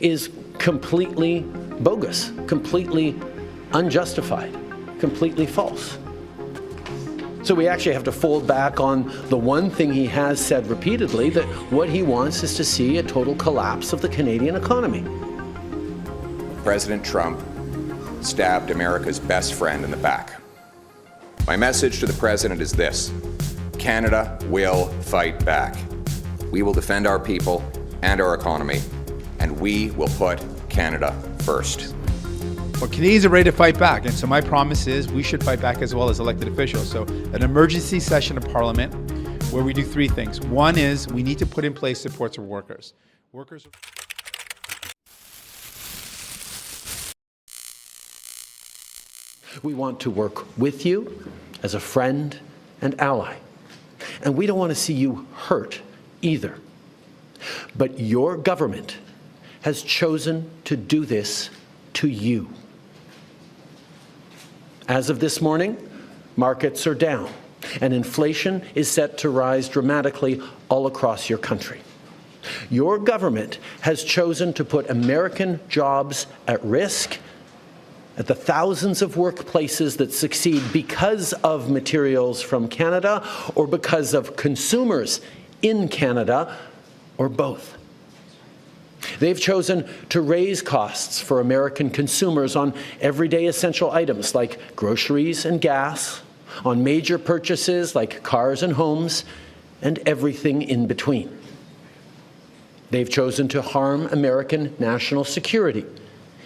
is completely bogus, completely unjustified, completely false. So we actually have to fold back on the one thing he has said repeatedly, that what he wants is to see a total collapse of the Canadian economy. President Trump stabbed America's best friend in the back. My message to the President is this: Canada will fight back. We will defend our people and our economy, and we will put Canada first. Well, Canadians are ready to fight back, and so my promise is we should fight back as well as elected officials. So an emergency session of Parliament where we do three things. One is we need to put in place supports for workers. We want to work with you as a friend and ally, and we don't want to see you hurt either. But your government has chosen to do this to you. As of this morning, markets are down, and inflation is set to rise dramatically all across your country. Your government has chosen to put American jobs at risk, at the thousands of workplaces that succeed because of materials from Canada or because of consumers in Canada, or both. They've chosen to raise costs for American consumers on everyday essential items like groceries and gas, on major purchases like cars and homes, and everything in between. They've chosen to harm American national security,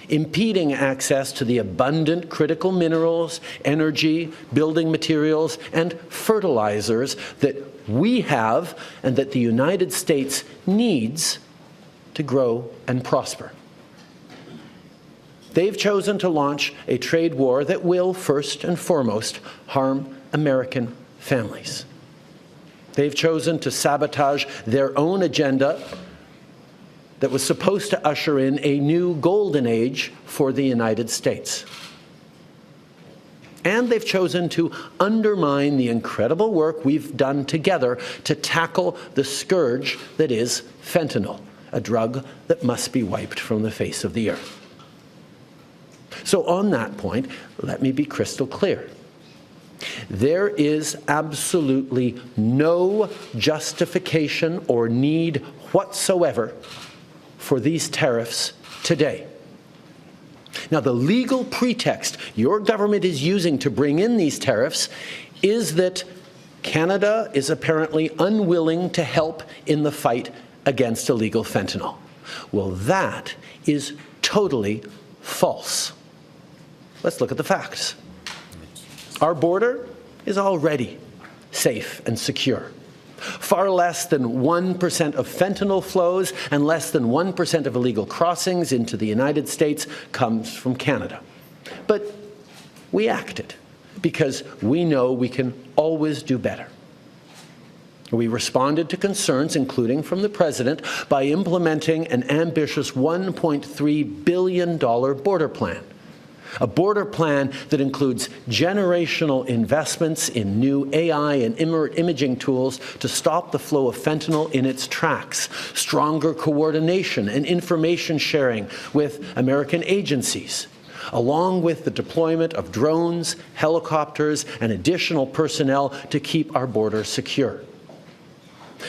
impeding access to the abundant critical minerals, energy, building materials, and fertilizers that we have and that the United States needs to grow and prosper. They've chosen to launch a trade war that will, first and foremost, harm American families. They've chosen to sabotage their own agenda that was supposed to usher in a new golden age for the United States. And they've chosen to undermine the incredible work we've done together to tackle the scourge that is fentanyl, a drug that must be wiped from the face of the earth. So on that point, let me be crystal clear. There is absolutely no justification or need whatsoever for these tariffs today. Now, the legal pretext your government is using to bring in these tariffs is that Canada is apparently unwilling to help in the fight against illegal fentanyl. Well, that is totally false. Let's look at the facts. Our border is already safe and secure. Far less than 1% of fentanyl flows and less than 1% of illegal crossings into the United States comes from Canada. But we acted because we know we can always do better. We responded to concerns, including from the President, by implementing an ambitious $1.3 billion border plan. A border plan that includes generational investments in new AI and imaging tools to stop the flow of fentanyl in its tracks, stronger coordination and information sharing with American agencies, along with the deployment of drones, helicopters, and additional personnel to keep our border secure.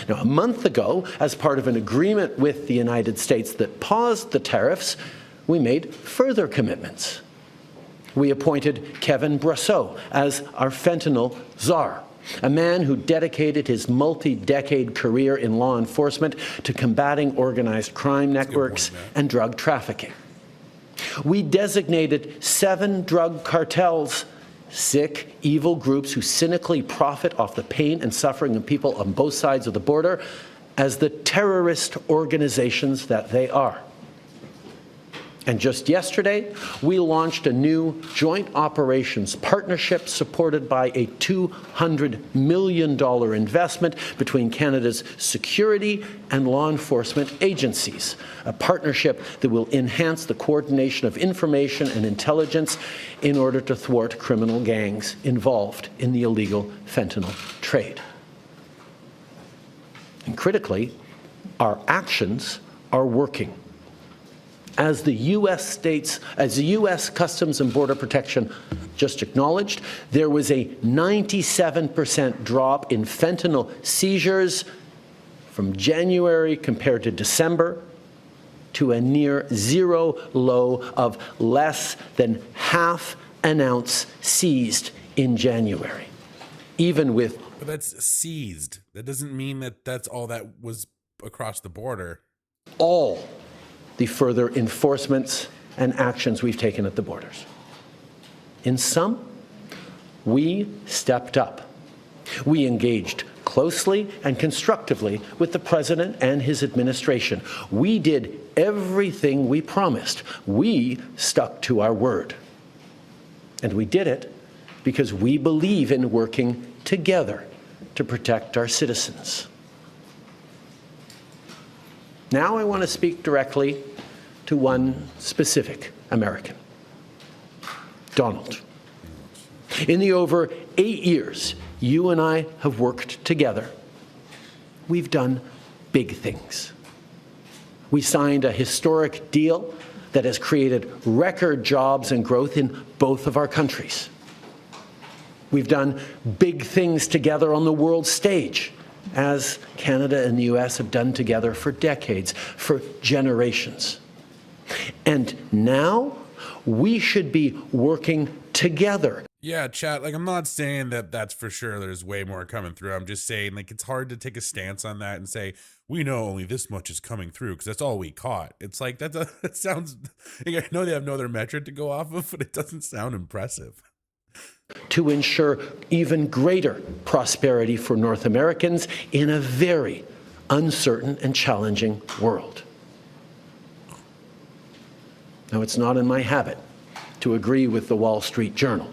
Now, a month ago, as part of an agreement with the United States that paused the tariffs, we made further commitments. We appointed Kevin Brasseau as our fentanyl czar, a man who dedicated his multi-decade career in law enforcement to combating organized crime networks and drug trafficking. We designated 7 drug cartels, sick, evil groups who cynically profit off the pain and suffering of people on both sides of the border, as the terrorist organizations that they are. And just yesterday, we launched a new joint operations partnership supported by a $200 million investment between Canada's security and law enforcement agencies, a partnership that will enhance the coordination of information and intelligence in order to thwart criminal gangs involved in the illegal fentanyl trade. And critically, our actions are working. As the U.S. Customs and Border Protection just acknowledged, there was a 97% drop in fentanyl seizures from January compared to December, to a near zero low of less than half an ounce seized in January, even with... But that's seized. That doesn't mean that that's all that was across the border. all the further enforcements and actions we've taken at the borders. In sum, we stepped up. We engaged closely and constructively with the President and his administration. We did everything we promised. We stuck to our word. And we did it because we believe in working together to protect our citizens. Now I want to speak directly to one specific American, Donald. In the over 8 years you and I have worked together, we've done big things. We signed a historic deal that has created record jobs and growth in both of our countries. We've done big things together on the world stage, as Canada and the US have done together for decades, for generations. And now we should be working together. Yeah, chat, like, I'm not saying that that's for sure there's way more coming through. I'm just saying, like, it's hard to take a stance on that and say, we know only this much is coming through because that's all we caught. It's like, that sounds, like, I know they have no other metric to go off of, but it doesn't sound impressive. To ensure even greater prosperity for North Americans in a very uncertain and challenging world. Now, it's not in my habit to agree with the Wall Street Journal,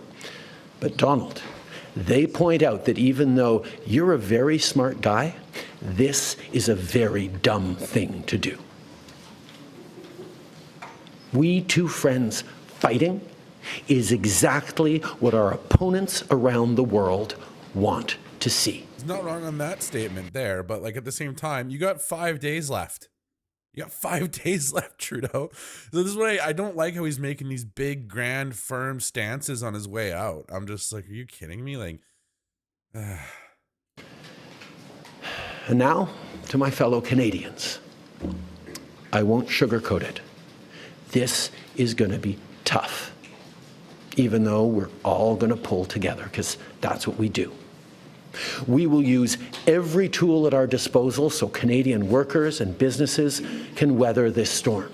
but Donald, they point out that even though you're a very smart guy, this is a very dumb thing to do. We two friends fighting is exactly what our opponents around the world want to see. He's not wrong on that statement there, but like at the same time, you got 5 days left. You got 5 days left, Trudeau. So this is what I don't like how he's making these big, grand, firm stances on his way out. I'm just like, are you kidding me? Like, And now, to my fellow Canadians, I won't sugarcoat it. This is going to be tough, even though we're all going to pull together, because that's what we do. We will use every tool at our disposal so Canadian workers and businesses can weather this storm.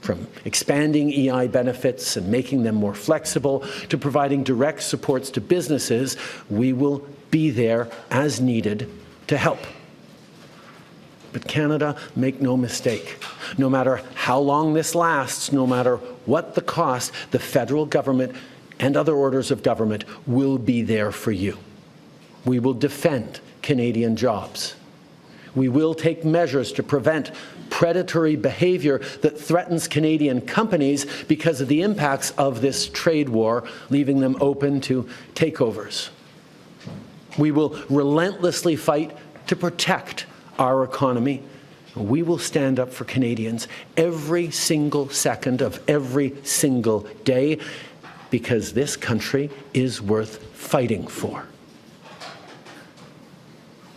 From expanding EI benefits and making them more flexible to providing direct supports to businesses, we will be there as needed to help. But Canada, make no mistake, no matter how long this lasts, no matter what the cost, the federal government and other orders of government will be there for you. We will defend Canadian jobs. We will take measures to prevent predatory behavior that threatens Canadian companies because of the impacts of this trade war, leaving them open to takeovers. We will relentlessly fight to protect our economy. We will stand up for Canadians every single second of every single day because this country is worth fighting for.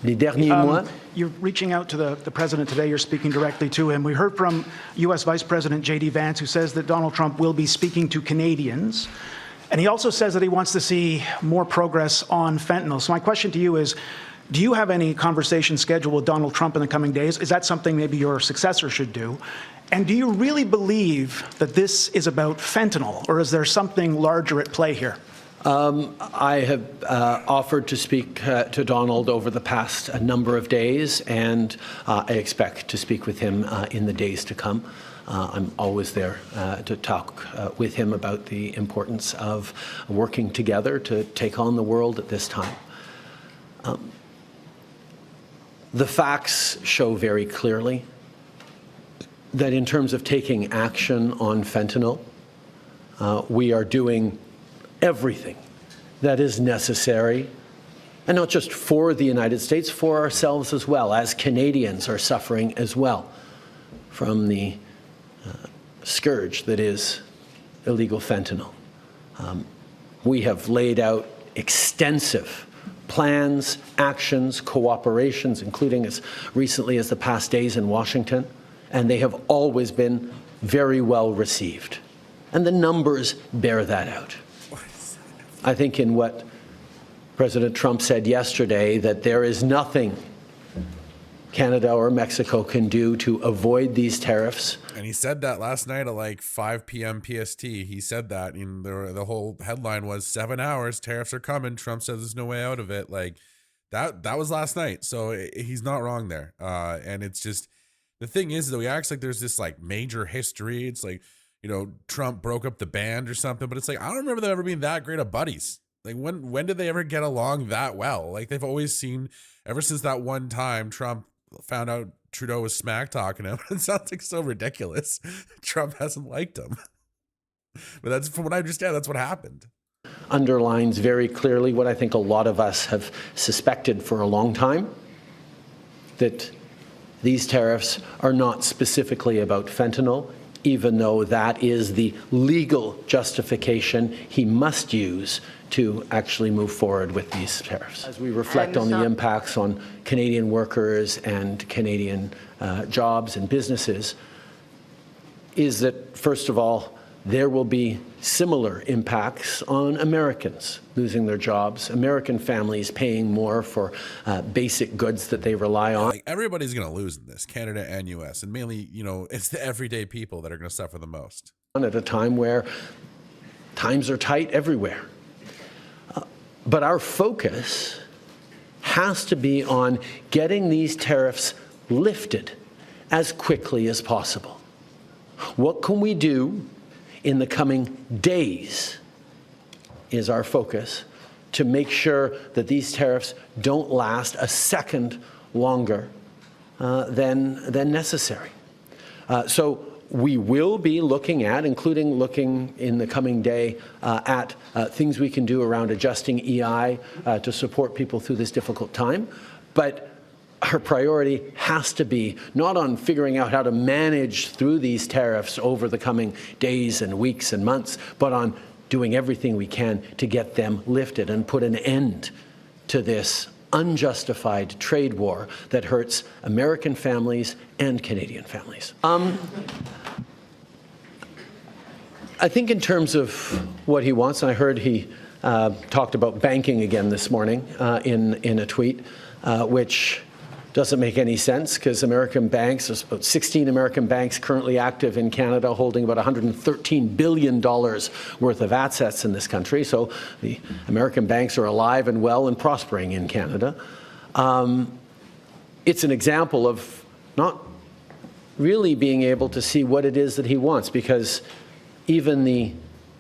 Les derniers mois, you're reaching out to the president today. You're speaking directly to him. We heard from U.S. Vice President J.D. Vance, who says that Donald Trump will be speaking to Canadians. And he also says that he wants to see more progress on fentanyl. So my question to you is, do you have any conversation scheduled with Donald Trump in the coming days? Is that something maybe your successor should do? And do you really believe that this is about fentanyl, or is there something larger at play here? I have offered to speak to Donald over the past number of days, and I expect to speak with him in the days to come. I'm always there to talk with him about the importance of working together to take on the world at this time. The facts show very clearly that in terms of taking action on fentanyl, we are doing everything that is necessary, and not just for the United States, for ourselves as well, as Canadians are suffering as well from the scourge that is illegal fentanyl. We have laid out extensive plans, actions, cooperations, including as recently as the past days in Washington, and they have always been very well received. And the numbers bear that out. I think in what President Trump said yesterday, that there is nothing Canada or Mexico can do to avoid these tariffs. And he said that last night at like 5 p.m. PST. He said that, and the whole headline was 7 hours, tariffs are coming. Trump says there's no way out of it. Like that was last night. So he's not wrong there. And it's just, the thing is that we act like there's this like major history. It's like, you know, Trump broke up the band or something, but it's like, I don't remember them ever being that great of buddies. Like when did they ever get along that well? Like they've always seemed, ever since that one time Trump found out Trudeau was smack talking him. It sounds like so ridiculous. Trump hasn't liked him. But that's, from what I understand, that's what happened. Underlines very clearly what I think a lot of us have suspected for a long time, that these tariffs are not specifically about fentanyl, even though that is the legal justification he must use to actually move forward with these tariffs. As we reflect on the impacts on Canadian workers and Canadian jobs and businesses, is that, first of all, there will be similar impacts on Americans losing their jobs, American families paying more for basic goods that they rely on. Like everybody's going to lose in this, Canada and U.S., and mainly, you know, it's the everyday people that are going to suffer the most. At a time where times are tight everywhere. But our focus has to be on getting these tariffs lifted as quickly as possible. What can we do in the coming days is our focus, to make sure that these tariffs don't last a second longer than necessary. So we will be looking at, including looking in the coming day at things we can do around adjusting EI to support people through this difficult time. But our priority has to be not on figuring out how to manage through these tariffs over the coming days and weeks and months, but on doing everything we can to get them lifted and put an end to this unjustified trade war that hurts American families and Canadian families. I think in terms of what he wants, and I heard he talked about banking again this morning in a tweet, which doesn't make any sense, because American banks, there's about 16 American banks currently active in Canada, holding about $113 billion worth of assets in this country. So the American banks are alive and well and prospering in Canada. It's an example of not really being able to see what it is that he wants, because even the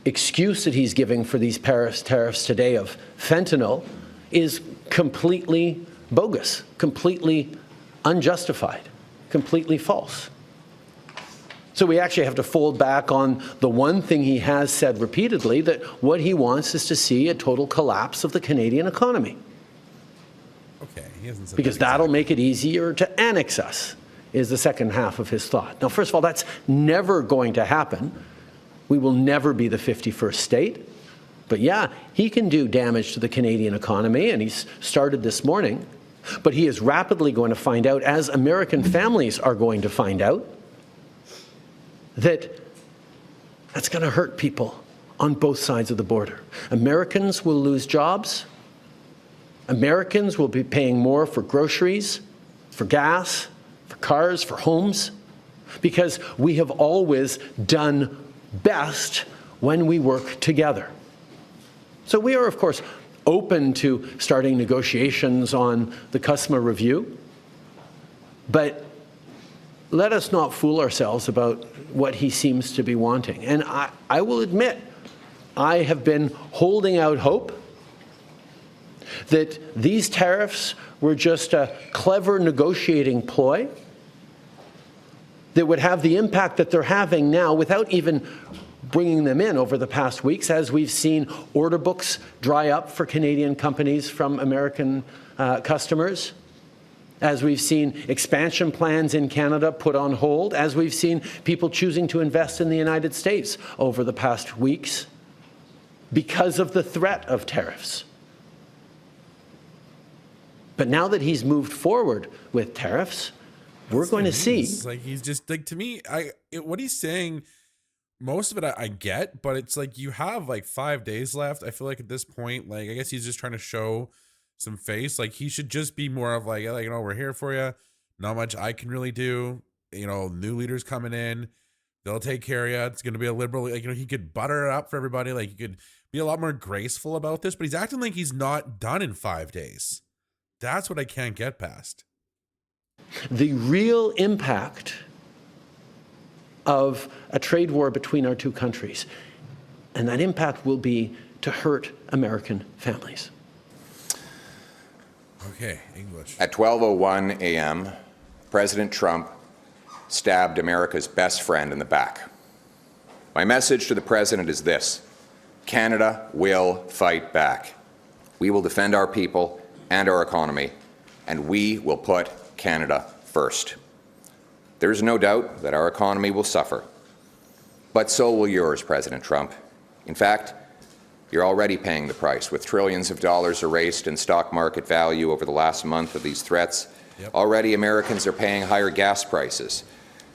excuse that he's giving for these tariffs today of fentanyl is completely bogus, completely unjustified, completely false. So we actually have to fold back on the one thing he has said repeatedly, that what he wants is to see a total collapse of the Canadian economy. Okay, he hasn't said because that that'll exactly. make it easier to annex us, is the second half of his thought. Now, first of all, that's never going to happen. We will never be the 51st state. But yeah, he can do damage to the Canadian economy, and he's started this morning. But he is rapidly going to find out, as American families are going to find out, that that's going to hurt people on both sides of the border. Americans will lose jobs. Americans will be paying more for groceries, for gas, for cars, for homes, because we have always done best when we work together. So we are, of course, open to starting negotiations on the customer review, but let us not fool ourselves about what he seems to be wanting. And I will admit, I have been holding out hope that these tariffs were just a clever negotiating ploy that would have the impact that they're having now without even bringing them in over the past weeks, as we've seen order books dry up for Canadian companies from American customers. as we've seen expansion plans in Canada put on hold, as we've seen people choosing to invest in the United States over the past weeks because of the threat of tariffs. But now that he's moved forward with tariffs, we're going to see. It's like he's just like, to me, what he's saying, most of it I get, but it's like you have like 5 days left. I feel like at this point, like I guess he's just trying to show some face. Like he should just be more of like, you know, we're here for you. Not much I can really do. You know, new leaders coming in, they'll take care of you. It's going to be a liberal, like, you know, he could butter it up for everybody. Like he could be a lot more graceful about this, but he's acting like he's not done in 5 days. That's what I can't get past. The real impact of a trade war between our two countries, and that impact will be to hurt American families. Okay, English. At 12:01 a.m., President Trump stabbed America's best friend in the back. My message to the President is this: Canada will fight back. We will defend our people and our economy, and we will put Canada first. There's no doubt that our economy will suffer, but so will yours, President Trump. In fact, you're already paying the price, with trillions of dollars erased in stock market value over the last month of these threats. Yep. Already, Americans are paying higher gas prices,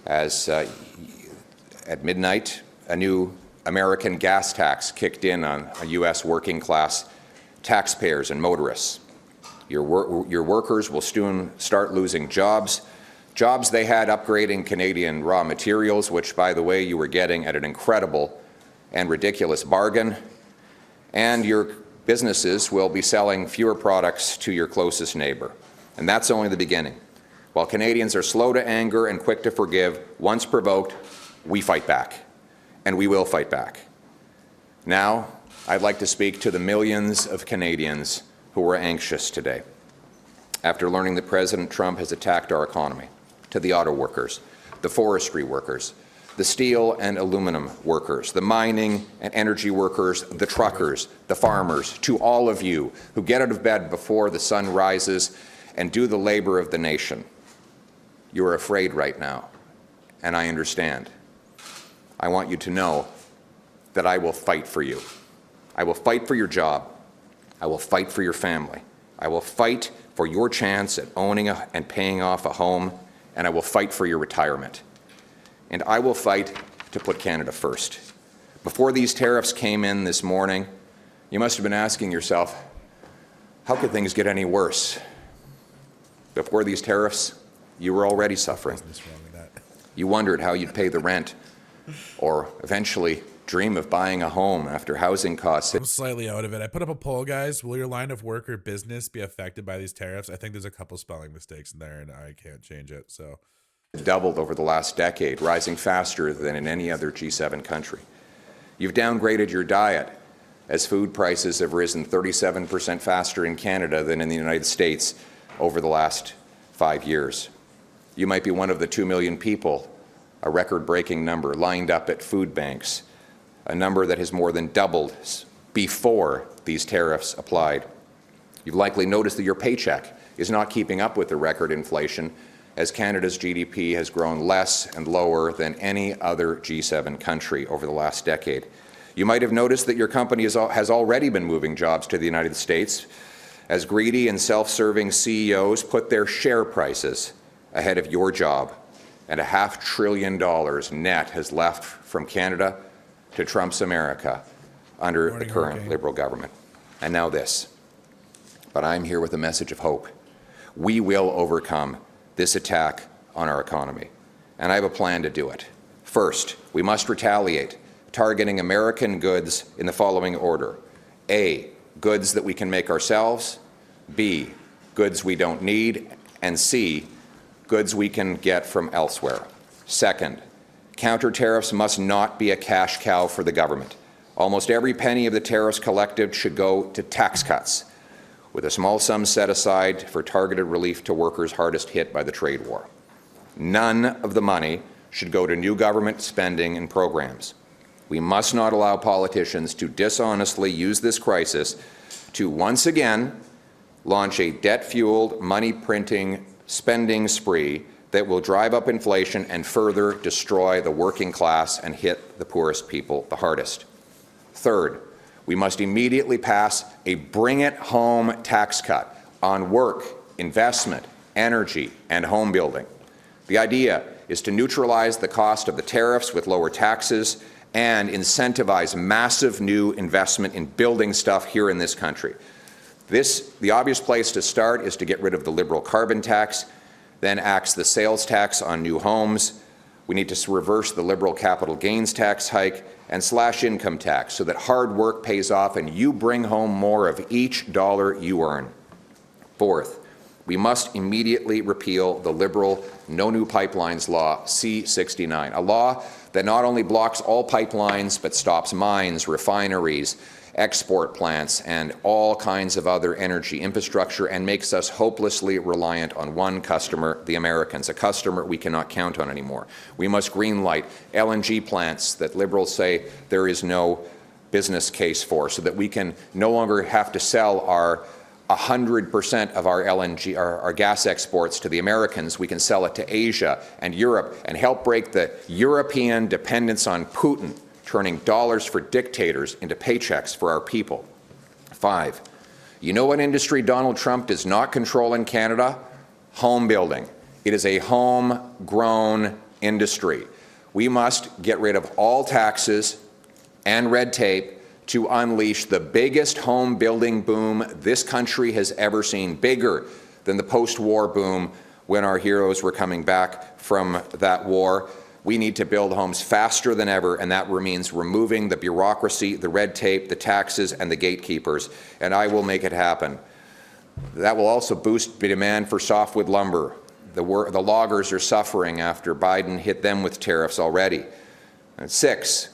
as at midnight, a new American gas tax kicked in on U.S. working class taxpayers and motorists. Your workers will soon start losing jobs they had upgrading Canadian raw materials, which, by the way, you were getting at an incredible and ridiculous bargain. And your businesses will be selling fewer products to your closest neighbor. And that's only the beginning. While Canadians are slow to anger and quick to forgive, once provoked, we fight back. And we will fight back. Now, I'd like to speak to the millions of Canadians who are anxious today after learning that President Trump has attacked our economy, to the auto workers, the forestry workers, the steel and aluminum workers, the mining and energy workers, the truckers, the farmers, to all of you who get out of bed before the sun rises and do the labor of the nation. You are afraid right now, and I understand. I want you to know that I will fight for you. I will fight for your job. I will fight for your family. I will fight for your chance at owning and paying off a home, and I will fight for your retirement. And I will fight to put Canada first. Before these tariffs came in this morning, you must have been asking yourself, how could things get any worse? Before these tariffs, you were already suffering. You wondered how you'd pay the rent, or eventually dream of buying a home after housing costs. I'm slightly out of it. I put up a poll, guys. Will your line of work or business be affected by these tariffs? I think there's a couple spelling mistakes in there, and I can't change it. So doubled over the last decade, rising faster than in any other G7 country. You've downgraded your diet, as food prices have risen 37% faster in Canada than in the United States over the last 5 years. You might be one of the 2 million people, a record-breaking number, lined up at food banks, a number that has more than doubled before these tariffs applied. You've likely noticed that your paycheck is not keeping up with the record inflation, as Canada's GDP has grown less and lower than any other G7 country over the last decade. You might have noticed that your company has already been moving jobs to the United States, as greedy and self-serving CEOs put their share prices ahead of your job, and $500 billion net has left from Canada to Trump's America under the current Liberal government. And now this. But I'm here with a message of hope. We will overcome this attack on our economy, and I have a plan to do it. First, we must retaliate, targeting American goods in the following order. A, goods that we can make ourselves. B, goods we don't need. And C, goods we can get from elsewhere. Second, counter tariffs must not be a cash cow for the government. Almost every penny of the tariffs collected should go to tax cuts, with a small sum set aside for targeted relief to workers hardest hit by the trade war. None of the money should go to new government spending and programs. We must not allow politicians to dishonestly use this crisis to once again launch a debt-fueled, money-printing spending spree that will drive up inflation and further destroy the working class and hit the poorest people the hardest. Third, we must immediately pass a bring-it-home tax cut on work, investment, energy, and home building. The idea is to neutralize the cost of the tariffs with lower taxes and incentivize massive new investment in building stuff here in this country. The obvious place to start is to get rid of the Liberal carbon tax, then axe the sales tax on new homes. We need to reverse the Liberal capital gains tax hike and slash income tax so that hard work pays off and you bring home more of each dollar you earn. Fourth, we must immediately repeal the Liberal No New Pipelines Law, C-69, a law that not only blocks all pipelines but stops mines, refineries, export plants, and all kinds of other energy infrastructure and makes us hopelessly reliant on one customer, the Americans, a customer we cannot count on anymore. We must greenlight LNG plants that Liberals say there is no business case for so that we can no longer have to sell our 100% of our LNG, our gas exports to the Americans. We can sell it to Asia and Europe and help break the European dependence on Putin, turning dollars for dictators into paychecks for our people. 5, you know what industry Donald Trump does not control in Canada? Home building. It is a homegrown industry. We must get rid of all taxes and red tape to unleash the biggest home building boom this country has ever seen, bigger than the post-war boom when our heroes were coming back from that war. We need to build homes faster than ever, and that means removing the bureaucracy, the red tape, the taxes, and the gatekeepers, and I will make it happen. That will also boost the demand for softwood lumber. The loggers are suffering after Biden hit them with tariffs already. And 6,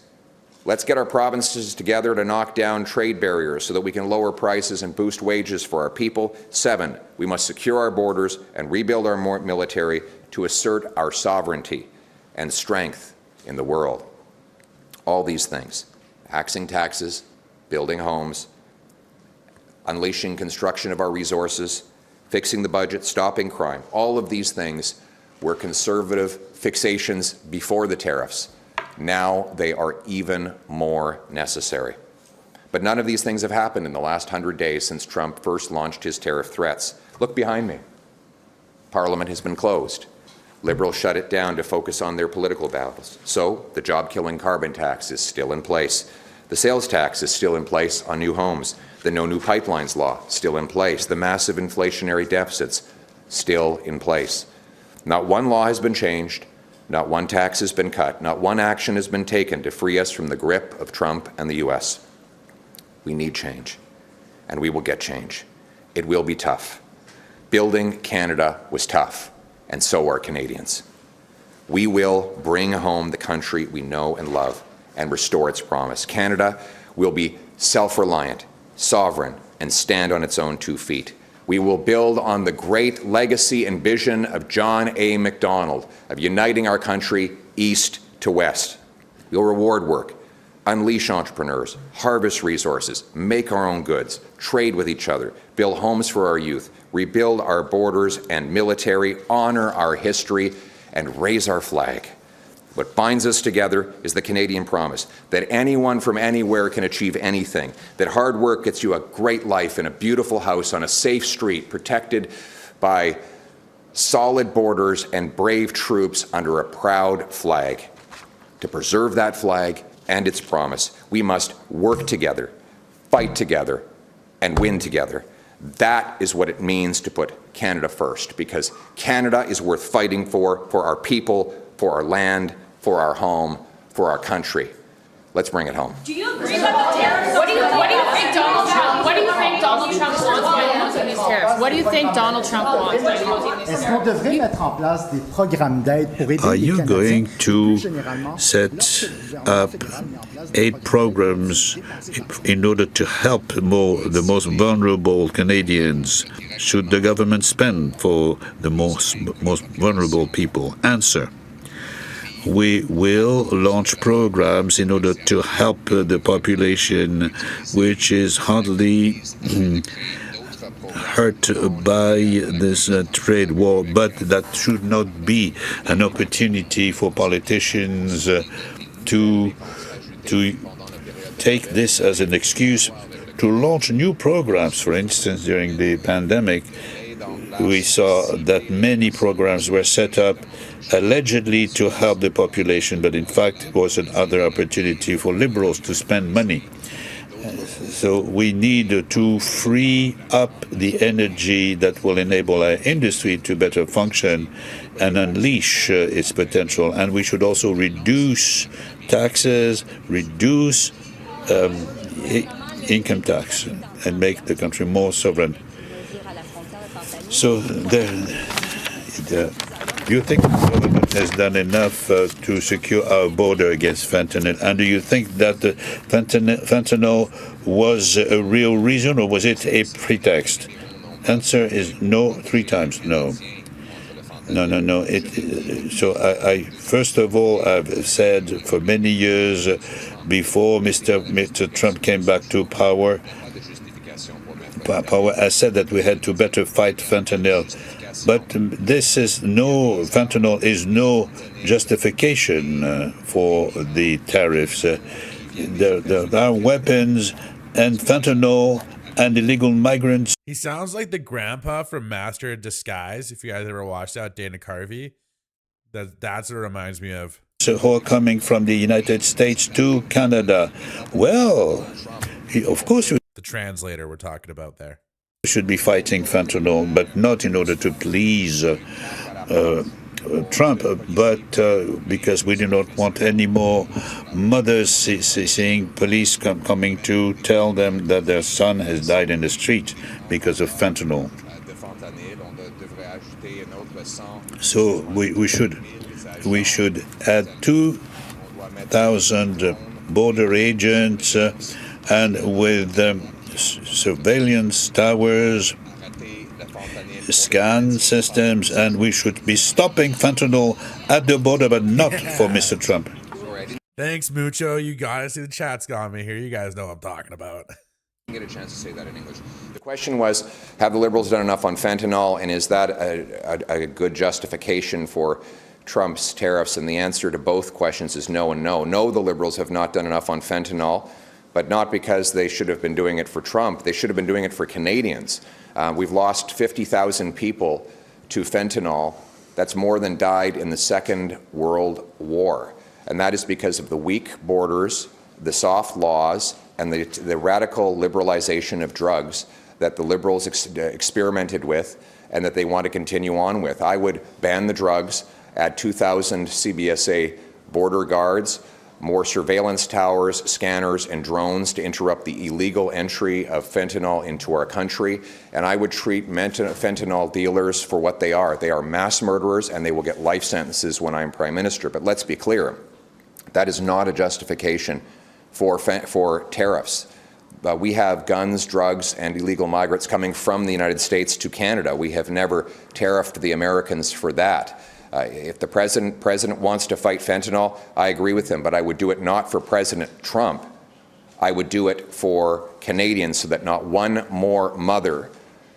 let's get our provinces together to knock down trade barriers so that we can lower prices and boost wages for our people. 7, we must secure our borders and rebuild our military to assert our sovereignty and strength in the world. All these things, axing taxes, building homes, unleashing construction of our resources, fixing the budget, stopping crime, all of these things were conservative fixations before the tariffs. Now they are even more necessary. But none of these things have happened in the last 100 days since Trump first launched his tariff threats. Look behind me. Parliament has been closed. Liberals shut it down to focus on their political battles. So the job-killing carbon tax is still in place. The sales tax is still in place on new homes. The No New Pipelines Law still in place. The massive inflationary deficits still in place. Not one law has been changed. Not one tax has been cut. Not one action has been taken to free us from the grip of Trump and the U.S. We need change, and we will get change. It will be tough. Building Canada was tough, and so are Canadians. We will bring home the country we know and love and restore its promise. Canada will be self-reliant, sovereign, and stand on its own 2 feet. We will build on the great legacy and vision of John A. Macdonald of uniting our country east to west. We'll reward work, unleash entrepreneurs, harvest resources, make our own goods, trade with each other, build homes for our youth, rebuild our borders and military, honor our history, and raise our flag. What binds us together is the Canadian promise that anyone from anywhere can achieve anything, that hard work gets you a great life in a beautiful house on a safe street, protected by solid borders and brave troops under a proud flag. To preserve that flag and its promise, we must work together, fight together, and win together. That is what it means to put Canada first, because Canada is worth fighting for our people, for our land, for our home, for our country. Let's bring it home. Do you agree with the tariffs? What do you think Donald Trump wants by imposing these tariffs? What do you think Donald Trump wants by imposing these tariffs? Are you going to set up aid programs in order to help the most vulnerable Canadians? Should the government spend for the most vulnerable people? Answer. We will launch programs in order to help the population, which is hardly hurt by this trade war, but that should not be an opportunity for politicians to take this as an excuse to launch new programs. For instance, during the pandemic, we saw that many programs were set up allegedly to help the population, but in fact it was another opportunity for liberals to spend money. So we need to free up the energy that will enable our industry to better function and unleash its potential. And we should also reduce taxes, reduce income tax, and make the country more sovereign. So do you think the government has done enough to secure our border against fentanyl? And do you think that the fentanyl was a real reason, or was it a pretext? Answer is no, 3 times no. No. So I first of all, I've said for many years before Mr. Trump came back to power, I said that we had to better fight fentanyl. But fentanyl is no justification for the tariffs. There are weapons and fentanyl and illegal migrants. He sounds like the grandpa from Master of Disguise. If you guys ever watched that, Dana Carvey, that's what it reminds me of. Who are coming from the United States to Canada. Well, of course, the translator we're talking about there. Should be fighting fentanyl, but not in order to please Trump, but because we do not want any more mothers seeing police coming to tell them that their son has died in the street because of fentanyl. So we should add 2,000 border agents and with surveillance towers, scan systems, and we should be stopping fentanyl at the border, but not for Mr. Trump. Thanks, Mucho. You guys see the chat's got me here. You guys know what I'm talking about. Get a chance to say that in English. The question was, have the Liberals done enough on fentanyl, and is that a good justification for Trump's tariffs? And the answer to both questions is no and no. No, the Liberals have not done enough on fentanyl, but not because they should have been doing it for Trump. They should have been doing it for Canadians. We've lost 50,000 people to fentanyl. That's more than died in the Second World War. And that is because of the weak borders, the soft laws, and the radical liberalization of drugs that the Liberals experimented with and that they want to continue on with. I would ban the drugs, add 2,000 CBSA border guards, more surveillance towers, scanners, and drones to interrupt the illegal entry of fentanyl into our country. And I would treat fentanyl dealers for what they are. They are mass murderers, and they will get life sentences when I'm Prime Minister. But let's be clear, that is not a justification for tariffs. We have guns, drugs, and illegal migrants coming from the United States to Canada. We have never tariffed the Americans for that. If the president wants to fight fentanyl, I agree with him, but I would do it not for President Trump. I would do it for Canadians so that not one more mother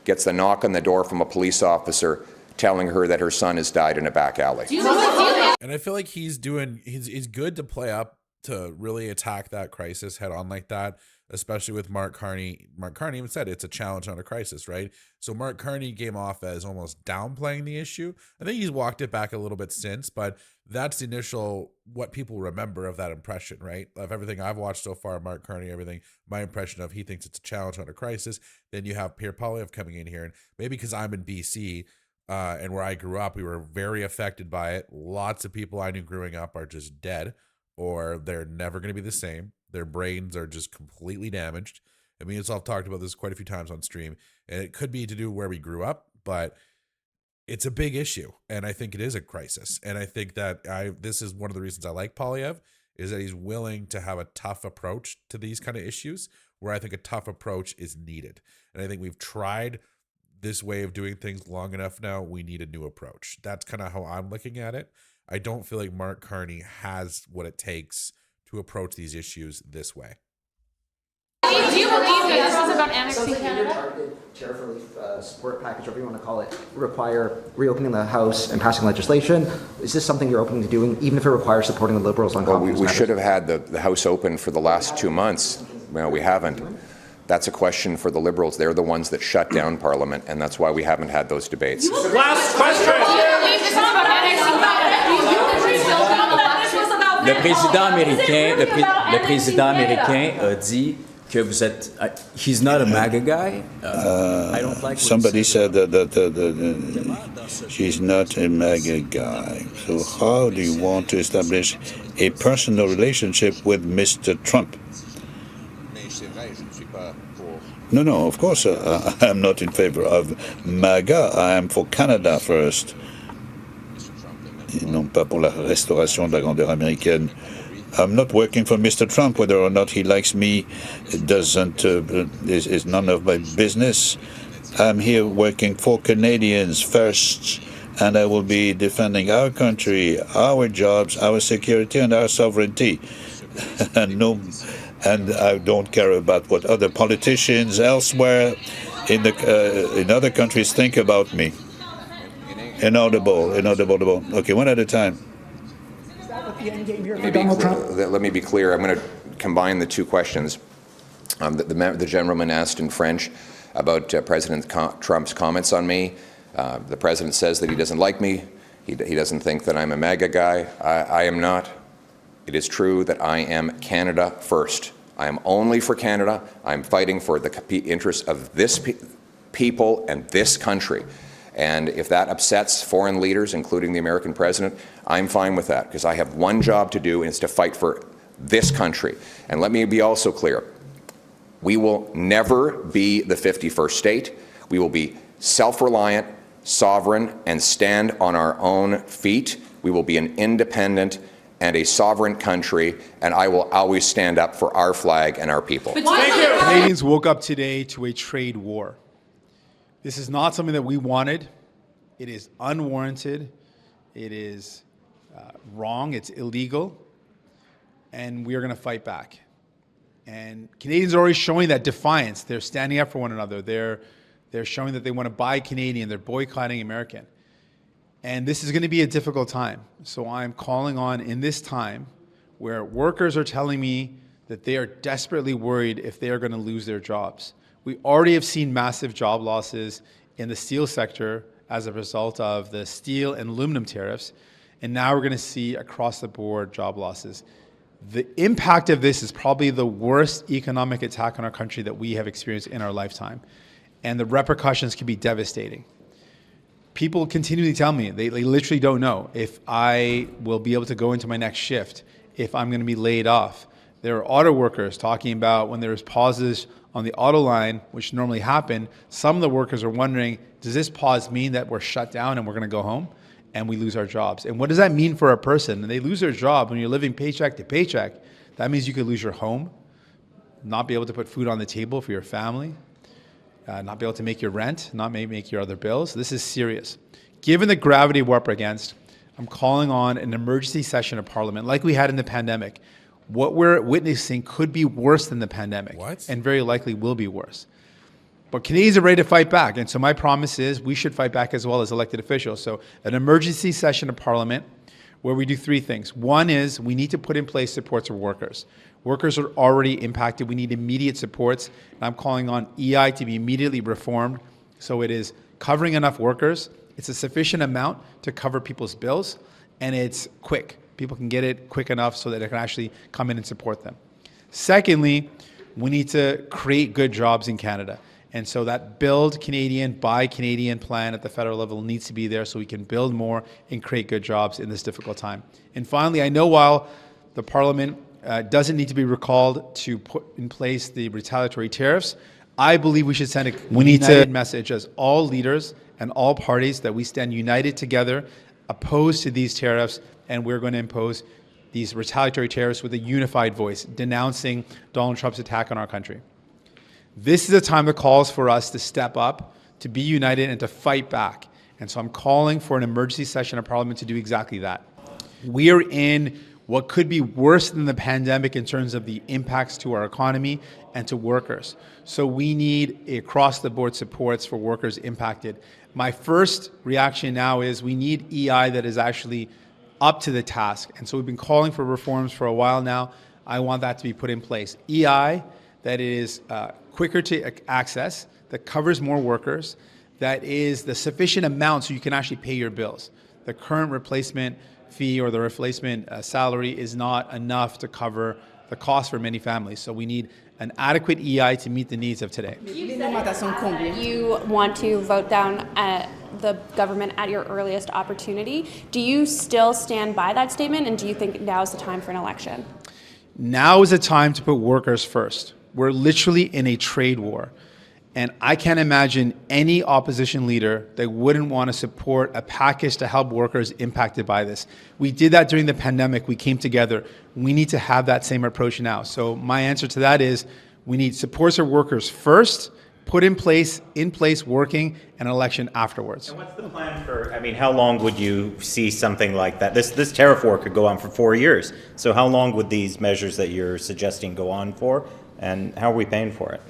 gets the knock on the door from a police officer telling her that her son has died in a back alley. And I feel like he's good to play up to really attack that crisis head on like that, especially with Mark Carney. Mark Carney even said it's a challenge, not a crisis, right? So Mark Carney came off as almost downplaying the issue. I think he's walked it back a little bit since, but that's the initial, what people remember of that impression, right? Of everything I've watched so far, Mark Carney, everything, my impression of he thinks it's a challenge, not a crisis. Then you have Pierre Poilievre coming in here, and maybe because I'm in BC, and where I grew up, we were very affected by it. Lots of people I knew growing up are just dead, or they're never going to be the same. Their brains are just completely damaged. I mean, I've talked about this quite a few times on stream, and it could be to do where we grew up, but it's a big issue, and I think it is a crisis. And I think that this is one of the reasons I like Poilievre, is that he's willing to have a tough approach to these kind of issues, where I think a tough approach is needed. And I think we've tried this way of doing things long enough now. We need a new approach. That's kind of how I'm looking at it. I don't feel like Mark Carney has what it takes to approach these issues this way. Do you believe that this is about annexing Canada? Tariff relief support package, whatever you want to call it, require reopening the House and passing legislation. Is this something you're open to doing, even if it requires supporting the Liberals on confidence we matters? should have had the House open for the last 2 months. Well, we haven't. That's a question for the Liberals. They're the ones that shut down Parliament, and that's why we haven't had those debates. Last question. Do you believe this is about annexing Canada? Do you believe this is about Le président américain a dit que vous êtes. He's not a MAGA guy. I don't like. Somebody said that she's not a MAGA guy. So how do you want to establish a personal relationship with Mr. Trump? No, of course I'm not in favor of MAGA. I am for Canada first. Et non pas pour la restauration de la grandeur américaine. I'm not working for Mr. Trump. Whether or not he likes me is none of my business. I'm here working for Canadians first, and I will be defending our country, our jobs, our security, and our sovereignty. And I don't care about what other politicians elsewhere in other countries think about me. Inaudible. Okay, one at a time. Is that what the end game here for Donald Trump? Let me be clear. I'm going to combine the two questions. The gentleman asked in French about President Trump's comments on me. The president says that he doesn't like me. He doesn't think that I'm a MAGA guy. I am not. It is true that I am Canada first. I am only for Canada. I'm fighting for the interests of this people and this country. And if that upsets foreign leaders, including the American president, I'm fine with that, because I have one job to do, and it's to fight for this country. And let me be also clear. We will never be the 51st state. We will be self-reliant, sovereign, and stand on our own feet. We will be an independent and a sovereign country, and I will always stand up for our flag and our people. Thank you. Canadians woke up today to a trade war. This is not something that we wanted. It is unwarranted. It is wrong. It's illegal. And we are going to fight back. And Canadians are already showing that defiance. They're standing up for one another. They're showing that they want to buy Canadian. They're boycotting American. And this is going to be a difficult time. So I'm calling on, in this time, where workers are telling me that they are desperately worried if they are going to lose their jobs. We already have seen massive job losses in the steel sector as a result of the steel and aluminum tariffs, and now we're going to see across-the-board job losses. The impact of this is probably the worst economic attack on our country that we have experienced in our lifetime, and the repercussions can be devastating. People continually tell me they literally don't know if I will be able to go into my next shift, if I'm going to be laid off. There are auto workers talking about when there's pauses on the auto line, which normally happen, some of the workers are wondering, does this pause mean that we're shut down and we're going to go home and we lose our jobs? And what does that mean for a person? And they lose their job when you're living paycheck to paycheck. That means you could lose your home, not be able to put food on the table for your family, not be able to make your rent, not make your other bills. This is serious. Given the gravity of what we're against, I'm calling on an emergency session of Parliament like we had in the pandemic. What we're witnessing could be worse than the pandemic. What? And very likely will be worse. But Canadians are ready to fight back. And so my promise is we should fight back as well as elected officials. So an emergency session of Parliament where we do three things. One is we need to put in place supports for workers. Workers are already impacted. We need immediate supports. And I'm calling on EI to be immediately reformed so it is covering enough workers. It's a sufficient amount to cover people's bills, and it's quick. People can get it quick enough so that they can actually come in and support them. Secondly, we need to create good jobs in Canada. And so that build Canadian, buy Canadian plan at the federal level needs to be there so we can build more and create good jobs in this difficult time. And finally, I know while the Parliament doesn't need to be recalled to put in place the retaliatory tariffs, I believe we should send a united message as all leaders and all parties that we stand united together, opposed to these tariffs, and we're going to impose these retaliatory tariffs with a unified voice, denouncing Donald Trump's attack on our country. This is a time that calls for us to step up, to be united, and to fight back. And so I'm calling for an emergency session of Parliament to do exactly that. We are in what could be worse than the pandemic in terms of the impacts to our economy and to workers. So we need across-the-board supports for workers impacted. My first reaction now is we need EI that is actually up to the task. And so we've been calling for reforms for a while now. I want that to be put in place. EI that is quicker to access, that covers more workers, that is the sufficient amount so you can actually pay your bills. The current replacement fee or the replacement salary is not enough to cover the cost for many families. So we need an adequate EI to meet the needs of today. You want to vote down the government at your earliest opportunity. Do you still stand by that statement, and do you think now is the time for an election? Now is the time to put workers first. We're literally in a trade war. And I can't imagine any opposition leader that wouldn't want to support a package to help workers impacted by this. We did that during the pandemic. We came together. We need to have that same approach now. So my answer to that is we need supports for workers first, put in place working, an election afterwards. And what's the plan for, I mean, how long would you see something like that? This tariff war could go on for 4 years. So how long would these measures that you're suggesting go on for? And how are we paying for it?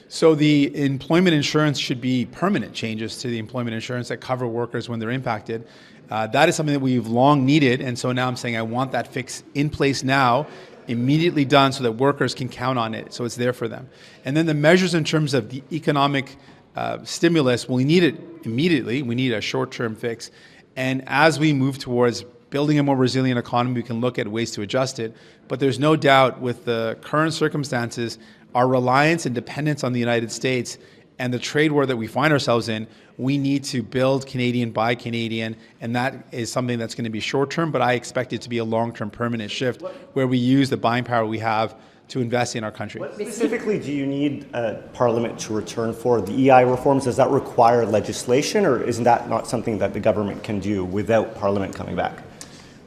So the employment insurance should be permanent changes to the employment insurance that cover workers when they're impacted. That is something that we've long needed, and so now I'm saying I want that fix in place now, immediately done so that workers can count on it, so it's there for them. And then the measures in terms of the economic stimulus, well, we need it immediately. We need a short-term fix. And as we move towards building a more resilient economy, we can look at ways to adjust it. But there's no doubt with the current circumstances, our reliance and dependence on the United States and the trade war that we find ourselves in, we need to build Canadian by Canadian, and that is something that's going to be short-term, but I expect it to be a long-term permanent shift where we use the buying power we have to invest in our country. What specifically do you need Parliament to return for? The EI reforms, does that require legislation, or isn't that not something that the government can do without Parliament coming back?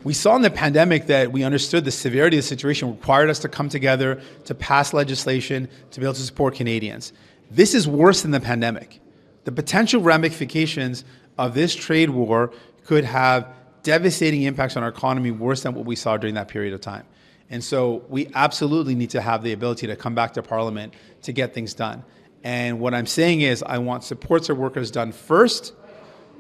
We saw in the pandemic that we understood the severity of the situation required us to come together, to pass legislation, to be able to support Canadians. This is worse than the pandemic. The potential ramifications of this trade war could have devastating impacts on our economy worse than what we saw during that period of time. And so we absolutely need to have the ability to come back to Parliament to get things done. And what I'm saying is I want supports of workers done first.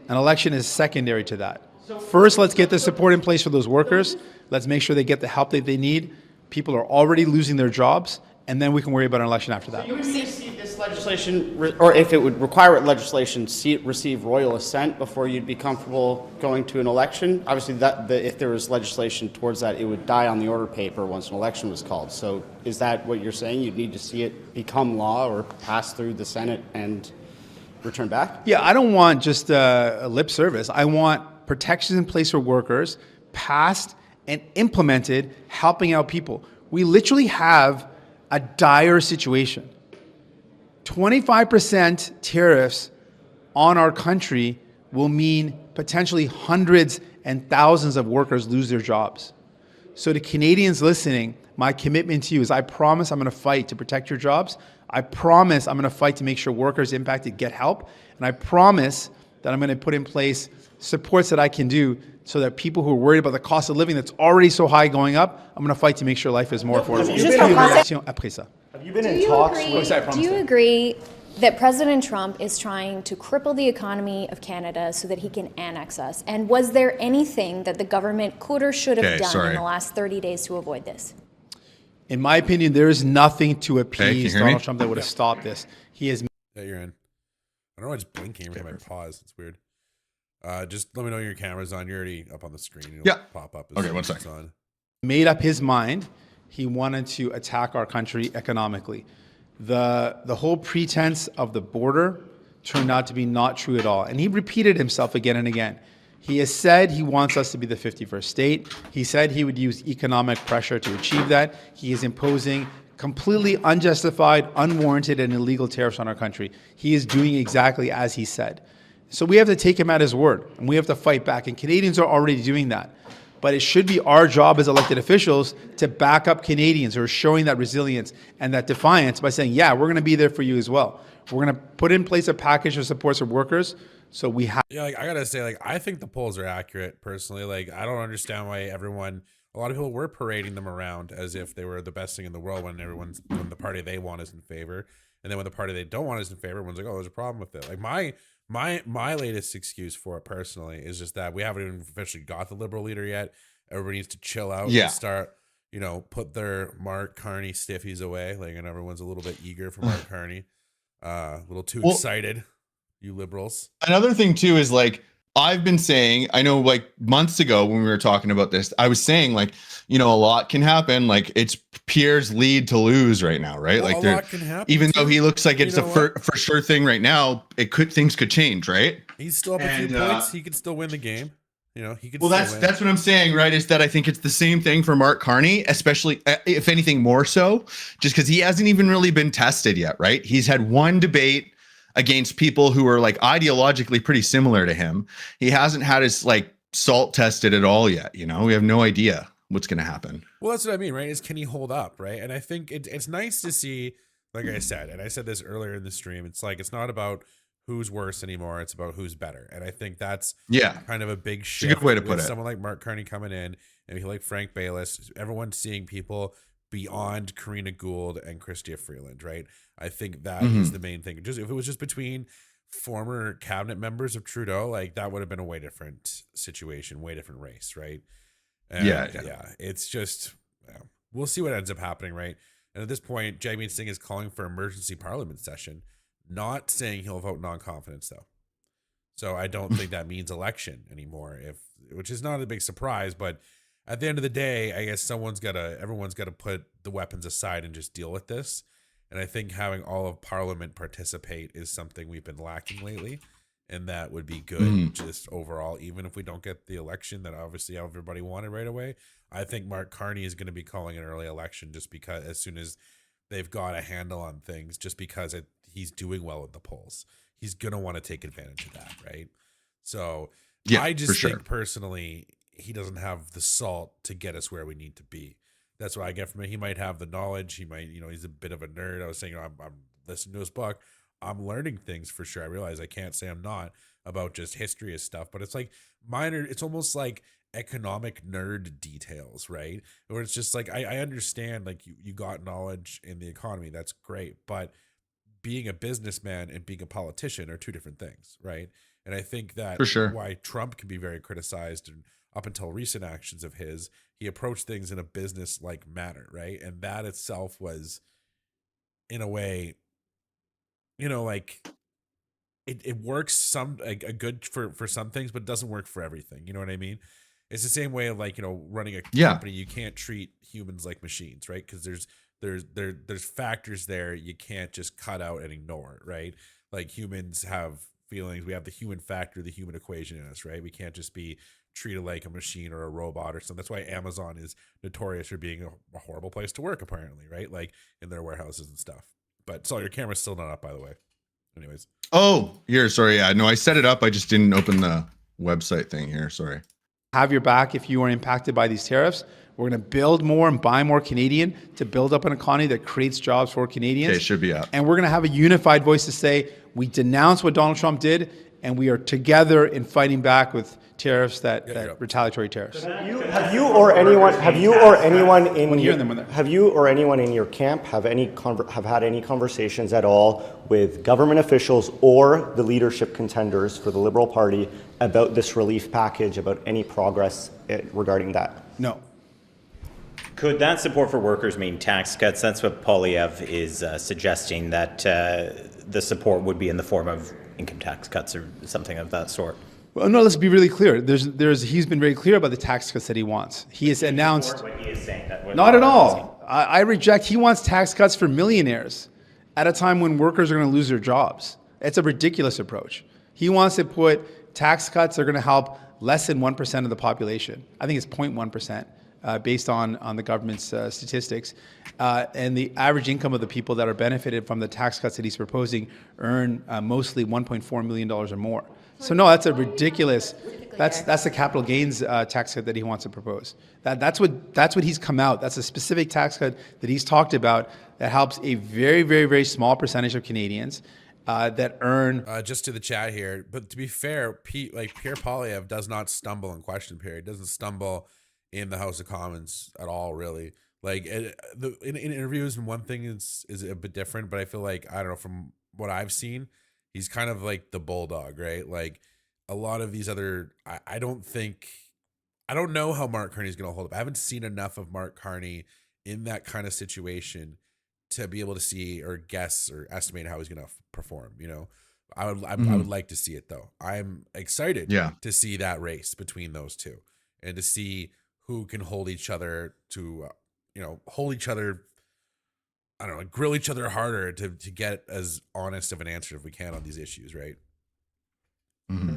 An election is secondary to that. First, let's get the support in place for those workers. Let's make sure they get the help that they need. People are already losing their jobs, and then we can worry about an election after that. So you would see this legislation, or if it would require legislation, see it receive royal assent before you'd be comfortable going to an election? Obviously, if there was legislation towards that, it would die on the order paper once an election was called. So is that what you're saying? You'd need to see it become law or pass through the Senate and return back? Yeah, I don't want just a lip service. I want protections in place for workers, passed and implemented, helping out people. We literally have a dire situation. 25% tariffs on our country will mean potentially hundreds and thousands of workers lose their jobs. So to Canadians listening, my commitment to you is I promise I'm going to fight to protect your jobs. I promise I'm going to fight to make sure workers impacted get help. And I promise that I'm going to put in place supports that I can do so that people who are worried about the cost of living that's already so high going up, I'm going to fight to make sure life is more affordable. Have you been in talks with... Do you agree that President Trump is trying to cripple the economy of Canada so that he can annex us? And was there anything that the government could or should have done in the last 30 days to avoid this? In my opinion, there is nothing to appease Donald Trump that would have stopped this. He has... Yeah, you're in. I don't know why it's blinking every time I pause. It's weird. Just let me know your camera's on. You're already up on the screen. It'll pop up. Okay, 1 second. On. Made up his mind. He wanted to attack our country economically. The whole pretense of the border turned out to be not true at all. And he repeated himself again and again. He has said he wants us to be the 51st state. He said he would use economic pressure to achieve that. He is imposing completely unjustified, unwarranted, and illegal tariffs on our country. He is doing exactly as he said. So we have to take him at his word, and we have to fight back. And Canadians are already doing that. But it should be our job as elected officials to back up Canadians who are showing that resilience and that defiance by saying, yeah, we're going to be there for you as well. We're going to put in place a package of supports for workers. So we have... Yeah, like, I got to say, like, I think the polls are accurate, personally. Like, I don't understand why everyone... a lot of people were parading them around as if they were the best thing in the world when the party they want is in favor. And then when the party they don't want is in favor, everyone's like, oh, there's a problem with it. Like my latest excuse for it personally is just that we haven't even officially got the Liberal leader yet. Everybody needs to chill out and start, put their Mark Carney stiffies away. Like, and everyone's a little bit eager for Mark Carney. A little too excited, you Liberals. Another thing too is like, I've been saying, I know like months ago when we were talking about this, I was saying like, a lot can happen. Like it's Pierre's lead to lose right now, right? Well, like a lot can happen even too. though he looks like it's for sure thing right now, things could change, right? He's still up a few points. He could still win the game. He could. Well, that's what I'm saying, right? Is that I think it's the same thing for Mark Carney, especially if anything more so, just because he hasn't even really been tested yet, right? He's had one debate against people who are like ideologically pretty similar to him. He hasn't had his like salt tested at all yet. We have no idea what's going to happen. Well, that's what I mean, right? Is can he hold up, right? And I think it's nice to see, like I said, and I said this earlier in the stream, it's like, it's not about who's worse anymore. It's about who's better. And I think that's kind of a big shift. It's a good way to put it. Someone like Mark Carney coming in and like Frank Bayless, everyone seeing people beyond Karina Gould and Chrystia Freeland, right? I think that is the main thing. Just if it was just between former cabinet members of Trudeau, like that would have been a way different situation, way different race, right? And yeah. It's just we'll see what ends up happening, right? And at this point, Jagmeet Singh is calling for emergency parliament session, not saying he'll vote non-confidence though. So I don't think that means election anymore, which is not a big surprise, but at the end of the day, I guess everyone's got to put the weapons aside and just deal with this. And I think having all of Parliament participate is something we've been lacking lately. And that would be good just overall, even if we don't get the election that obviously everybody wanted right away. I think Mark Carney is going to be calling an early election just because as soon as they've got a handle on things, just because he's doing well at the polls. He's going to want to take advantage of that, right? So I just think personally, he doesn't have the salt to get us where we need to be. That's what I get from it. He might have the knowledge. He might, he's a bit of a nerd. I was saying, I'm listening to his book. I'm learning things for sure. I realize I can't say I'm not about just history of stuff, but it's like minor. It's almost like economic nerd details, right? Where it's just like, I understand like you got knowledge in the economy. That's great. But being a businessman and being a politician are two different things, right? And I think that why Trump can be very criticized and up until recent actions of his, he approached things in a business-like manner, right? And that itself was, in a way, like it works a good for some things, but it doesn't work for everything. You know what I mean? It's the same way of like, running a company. You can't treat humans like machines, right? Because there's factors there you can't just cut out and ignore, right? Like humans have feelings. We have the human factor, the human equation in us, right? We can't just be treated like a machine or a robot or something. That's why Amazon is notorious for being a horrible place to work, apparently, right? Like in their warehouses and stuff. But your camera's still not up, by the way. Anyways. Oh, here, sorry. Yeah, no, I set it up. I just didn't open the website thing here. Sorry. Have your back if you are impacted by these tariffs. We're going to build more and buy more Canadian to build up an economy that creates jobs for Canadians. Okay, it should be up. And we're going to have a unified voice to say we denounce what Donald Trump did, and we are together in fighting back with tariffs, that retaliatory tariffs. Have you or anyone in your camp have had any conversations at all with government officials or the leadership contenders for the Liberal Party about this relief package, about any progress regarding that? No. Could that support for workers mean tax cuts? That's what Poilievre is suggesting, that the support would be in the form of income tax cuts or something of that sort. Well, no, let's be really clear. He's been very clear about the tax cuts that he wants. He has announced. What he is saying, not at all. I reject. He wants tax cuts for millionaires at a time when workers are going to lose their jobs. It's a ridiculous approach. He wants to put tax cuts that are going to help less than 1% of the population. I think it's 0.1%. Based on the government's statistics. And the average income of the people that are benefited from the tax cuts that he's proposing earn mostly $1.4 million or more. So no, that's a ridiculous, that's the capital gains tax cut that he wants to propose. That's what he's come out. That's a specific tax cut that he's talked about that helps a very, very, very small percentage of Canadians that earn. Just to the chat here, but to be fair, Pierre Poilievre does not stumble in question period. Doesn't stumble in the House of Commons at all, really. Like in interviews, and one thing is a bit different, but I feel like, I don't know, from what I've seen, he's kind of like the bulldog, right? Like a lot of these other, I don't know how Mark Carney's going to hold up. I haven't seen enough of Mark Carney in that kind of situation to be able to see or guess or estimate how he's going to perform. You know, I would like to see it though. I'm excited to see that race between those two and to see who can hold each other to, hold each other, I don't know, grill each other harder to get as honest of an answer as we can on these issues, right?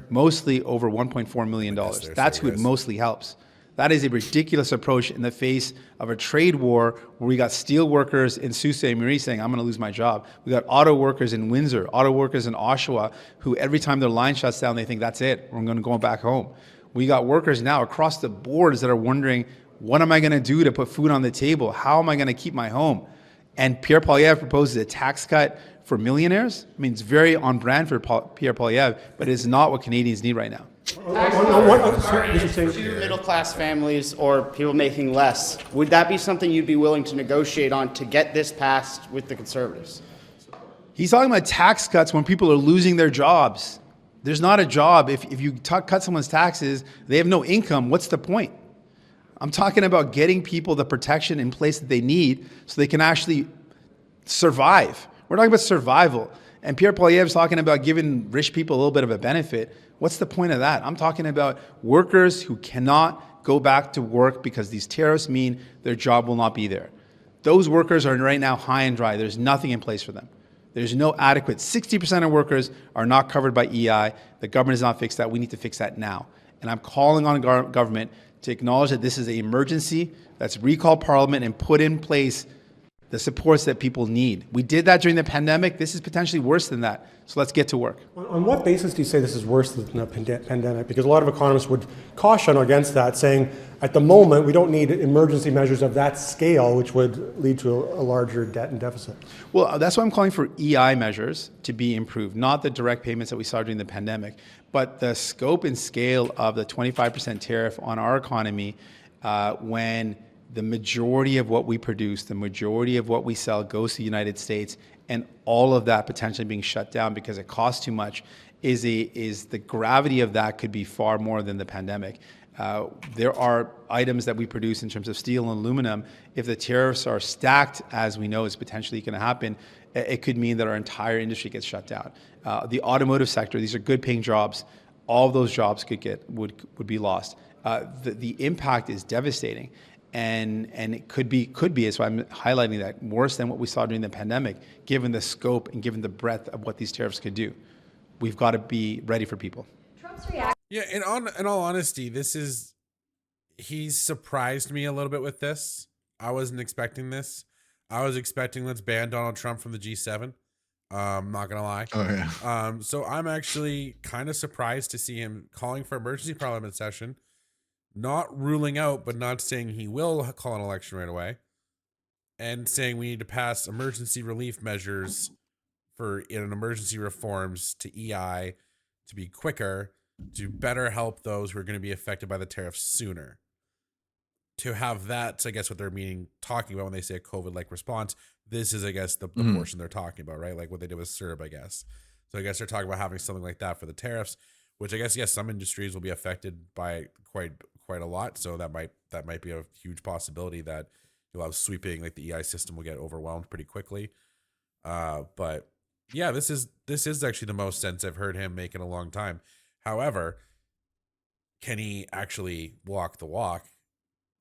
Mostly over $1.4 million. That's who it mostly helps. That is a ridiculous approach in the face of a trade war where we got steel workers in Sault Ste. Marie saying, I'm going to lose my job. We got auto workers in Windsor, auto workers in Oshawa, who every time their line shuts down, they think that's it. We're going to go back home. We got workers now across the boards that are wondering, what am I going to do to put food on the table? How am I going to keep my home? And Pierre Poilievre proposes a tax cut for millionaires. I mean, it's very on brand for Pierre Poilievre, but it is not what Canadians need right now. To middle-class families or people making less, would that be something you'd be willing to negotiate on to get this passed with the Conservatives? He's talking about tax cuts when people are losing their jobs. There's not a job. If you cut someone's taxes, they have no income. What's the point? I'm talking about getting people the protection in place that they need so they can actually survive. We're talking about survival. And Pierre Poilievre's talking about giving rich people a little bit of a benefit. What's the point of that? I'm talking about workers who cannot go back to work because these tariffs mean their job will not be there. Those workers are right now high and dry. There's nothing in place for them. There's no adequate. 60% of workers are not covered by EI. The government has not fixed that. We need to fix that now. And I'm calling on government to acknowledge that this is an emergency. Let's recall Parliament and put in place the supports that people need. We did that during the pandemic. This is potentially worse than that. So let's get to work. On what basis do you say this is worse than the pandemic? Because a lot of economists would caution against that, saying at the moment we don't need emergency measures of that scale, which would lead to a larger debt and deficit. Well, that's why I'm calling for EI measures to be improved, not the direct payments that we saw during the pandemic, but the scope and scale of the 25% tariff on our economy when the majority of what we produce, the majority of what we sell goes to the United States, and all of that potentially being shut down because it costs too much, is the gravity of that could be far more than the pandemic. There are items that we produce in terms of steel and aluminum. If the tariffs are stacked, as we know is potentially going to happen, it could mean that our entire industry gets shut down. The automotive sector, these are good paying jobs. All of those jobs would be lost. The impact is devastating. And it could be, so I'm highlighting that, worse than what we saw during the pandemic, given the scope and given the breadth of what these tariffs could do. We've got to be ready for people. Yeah, and in all honesty, he's surprised me a little bit with this. I wasn't expecting this. I was expecting let's ban Donald Trump from the G7. Not gonna lie. Oh yeah. So I'm actually kind of surprised to see him calling for emergency parliament session. Not ruling out, but not saying he will call an election right away, and saying we need to pass emergency relief measures in emergency reforms to EI to be quicker, to better help those who are going to be affected by the tariffs sooner. To have that's, I guess, what they're talking about when they say a COVID-like response. This is, I guess, the portion they're talking about, right? Like what they did with CERB, I guess. So I guess they're talking about having something like that for the tariffs, which I guess, yes, some industries will be affected by quite a lot. So that might be a huge possibility that you'll have sweeping, like the EI system will get overwhelmed pretty quickly. But yeah, this is actually the most sense I've heard him make in a long time. However, can he actually walk the walk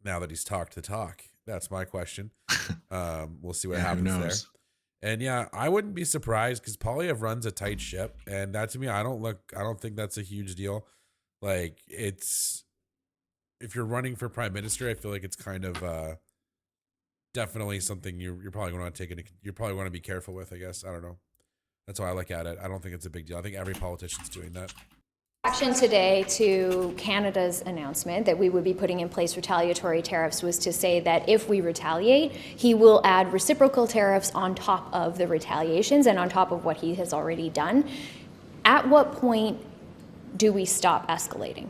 now that he's talked the talk? That's my question. We'll see what happens there. And yeah, I wouldn't be surprised because Poilievre runs a tight ship, and that to me, I don't think that's a huge deal. Like if you're running for prime minister, I feel like it's kind of definitely something you're probably going to you probably want to be careful with, I guess. I don't know. That's how I look at it. I don't think it's a big deal. I think every politician's doing that. Action today to Canada's announcement that we would be putting in place retaliatory tariffs was to say that if we retaliate, he will add reciprocal tariffs on top of the retaliations and on top of what he has already done. At what point do we stop escalating?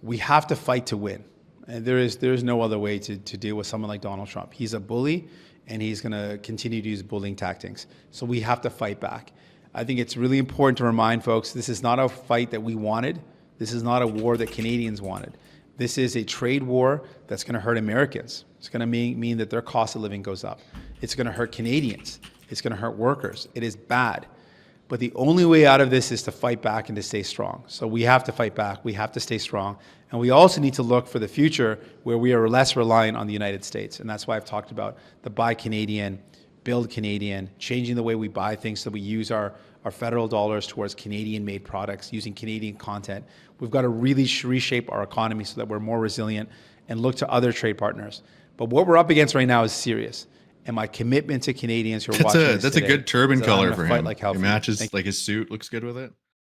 We have to fight to win. And there is no other way to deal with someone like Donald Trump. He's a bully, and he's going to continue to use bullying tactics. So we have to fight back. I think it's really important to remind folks, this is not a fight that we wanted. This is not a war that Canadians wanted. This is a trade war that's going to hurt Americans. It's going to mean that their cost of living goes up. It's going to hurt Canadians. It's going to hurt workers. It is bad. But the only way out of this is to fight back and to stay strong. So we have to fight back. We have to stay strong. And we also need to look for the future where we are less reliant on the United States. And that's why I've talked about the Buy Canadian, Build Canadian, changing the way we buy things so we use our federal dollars towards Canadian-made products, using Canadian content. We've got to really reshape our economy so that we're more resilient and look to other trade partners. But what we're up against right now is serious. And my commitment to Canadians who are watching this that's today a good turban is that I'm color gonna for fight him. like hell It for you. matches, like his suit looks good with it.